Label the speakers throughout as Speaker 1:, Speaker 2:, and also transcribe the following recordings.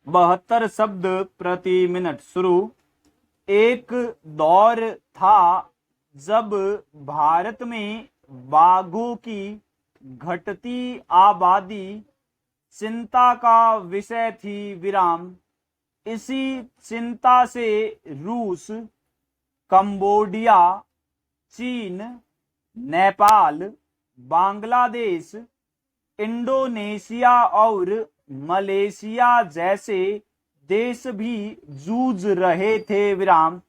Speaker 1: 72 शब्द प्रति मिनट शुरू। एक दौर था जब भारत में बाघों की घटती आबादी चिंता का विषय थी विराम। इसी चिंता से रूस, कंबोडिया, चीन, नेपाल, बांग्लादेश, इंडोनेशिया और मलेशिया जैसे देश भी जूझ रहे थे विराम।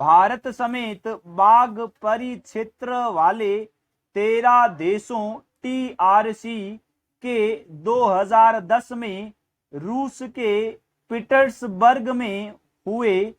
Speaker 1: भारत समेत बाघ परिक्षेत्र वाले 13 देशों TRC के 2010 में रूस के पीटर्सबर्ग में हुए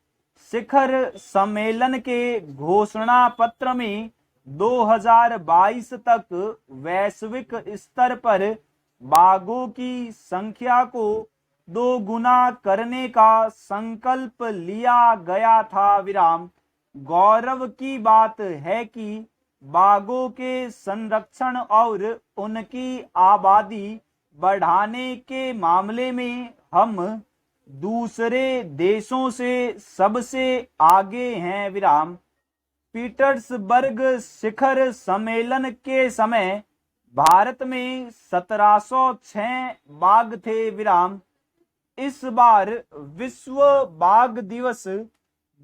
Speaker 1: शिखर सम्मेलन के घोषणा पत्र में 2022 तक वैश्विक स्तर पर बाघों की संख्या को 2 गुना करने का संकल्प लिया गया था विराम। गौरव की बात है कि बाघों के संरक्षण और उनकी आबादी बढ़ाने के मामले में हम दूसरे देशों से सबसे आगे हैं विराम। पीटर्सबर्ग शिखर सम्मेलन के समय भारत में 1706 बाघ थे विराम। इस बार विश्व बाघ दिवस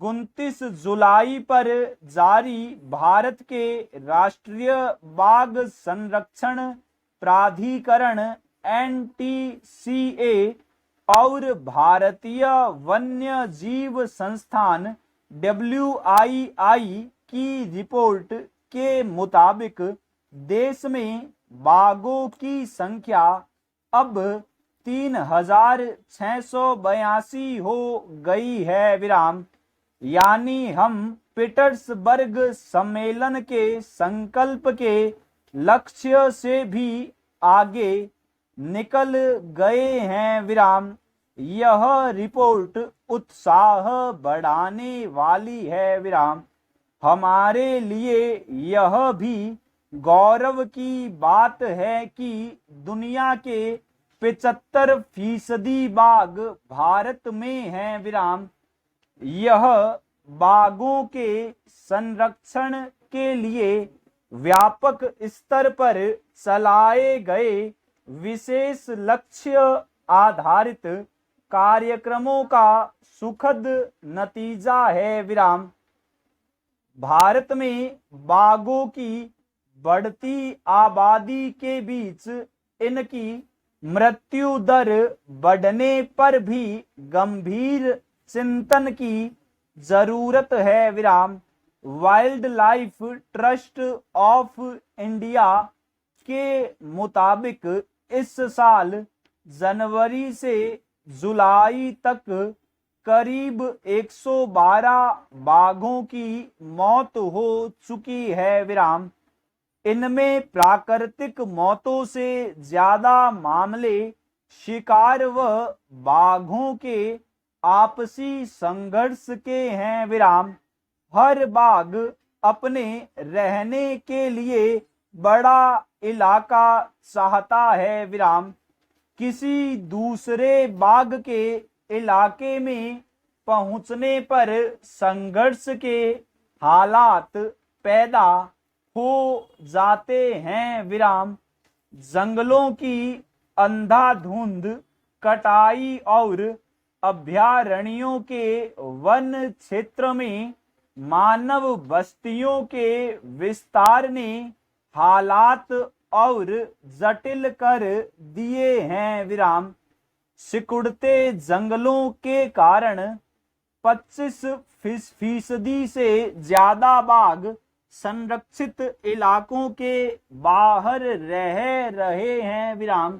Speaker 1: 29 जुलाई पर जारी भारत के राष्ट्रीय बाघ संरक्षण प्राधिकरण NTCA और भारतीय वन्य जीव संस्थान WII की रिपोर्ट के मुताबिक देश में बाघों की संख्या अब 3682 हो गई है विराम। यानी हम पीटर्सबर्ग सम्मेलन के संकल्प के लक्ष्य से भी आगे निकल गए हैं विराम। यह रिपोर्ट उत्साह बढ़ाने वाली है विराम। हमारे लिए यह भी गौरव की बात है कि दुनिया के 75% बाघ भारत में हैं विराम। यह बाघों के संरक्षण के लिए व्यापक स्तर पर चलाए गए विशेष लक्ष्य आधारित कार्यक्रमों का सुखद नतीजा है विराम। भारत में बाघों की बढ़ती आबादी के बीच इनकी मृत्यु दर बढ़ने पर भी गंभीर चिंतन की जरूरत है विराम। Wild life trust of India के मुताबिक इस साल जनवरी से जुलाई तक करीब 112 बाघों की मौत हो चुकी है विराम। इनमें प्राकृतिक मौतों से ज्यादा मामले शिकार व बाघों के आपसी संघर्ष के हैं विराम। हर बाघ अपने रहने के लिए बड़ा इलाका चाहता है विराम। किसी दूसरे बाघ के इलाके में पहुंचने पर संघर्ष के हालात पैदा हो जाते हैं विराम। जंगलों की अंधाधुंध कटाई और अभयारण्यों के वन क्षेत्र में मानव बस्तियों के विस्तार ने हालात और जटिल कर दिए हैं विराम। सिकुड़ते जंगलों के कारण 25% से ज्यादा बाघ संरक्षित इलाकों के बाहर रह रहे हैं विराम।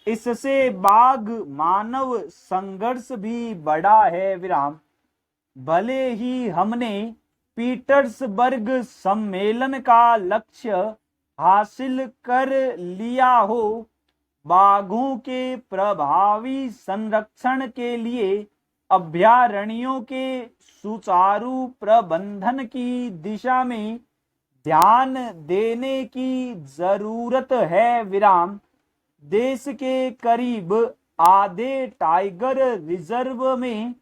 Speaker 1: इससे बाघ मानव संघर्ष भी बढ़ा है विराम। भले ही हमने पीटर्सबर्ग सम्मेलन का लक्ष्य हासिल कर लिया हो, बाघों के प्रभावी संरक्षण के लिए अभयारण्यों के सुचारू प्रबंधन की दिशा में ध्यान देने की जरूरत है विराम। देश के करीब आधे टाइगर रिजर्व में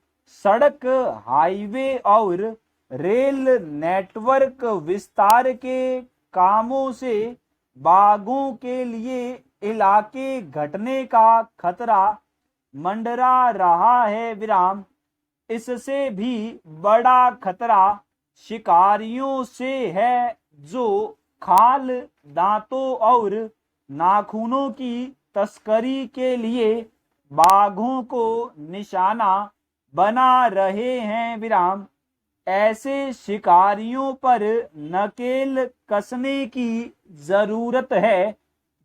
Speaker 1: सड़क, हाईवे और रेल नेटवर्क विस्तार के कामों से बाघों के लिए इलाके घटने का खतरा मंडरा रहा है विराम। इससे भी बड़ा खतरा शिकारियों से है, जो खाल, दांतों और नाखूनों की तस्करी के लिए बाघों को निशाना बना रहे हैं विराम। ऐसे शिकारियों पर नकेल कसने की जरूरत है,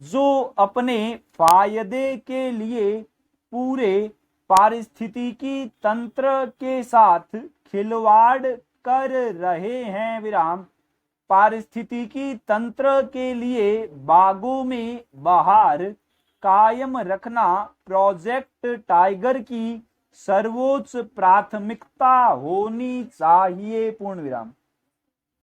Speaker 1: जो अपने फायदे के लिए पूरे पारिस्थितिकी तंत्र के साथ खिलवाड़ कर रहे हैं विराम। पारिस्थितिकी तंत्र के लिए बाघों में बहार कायम रखना प्रोजेक्ट टाइगर की सर्वोच्च प्राथमिकता होनी चाहिए। पूर्ण विराम।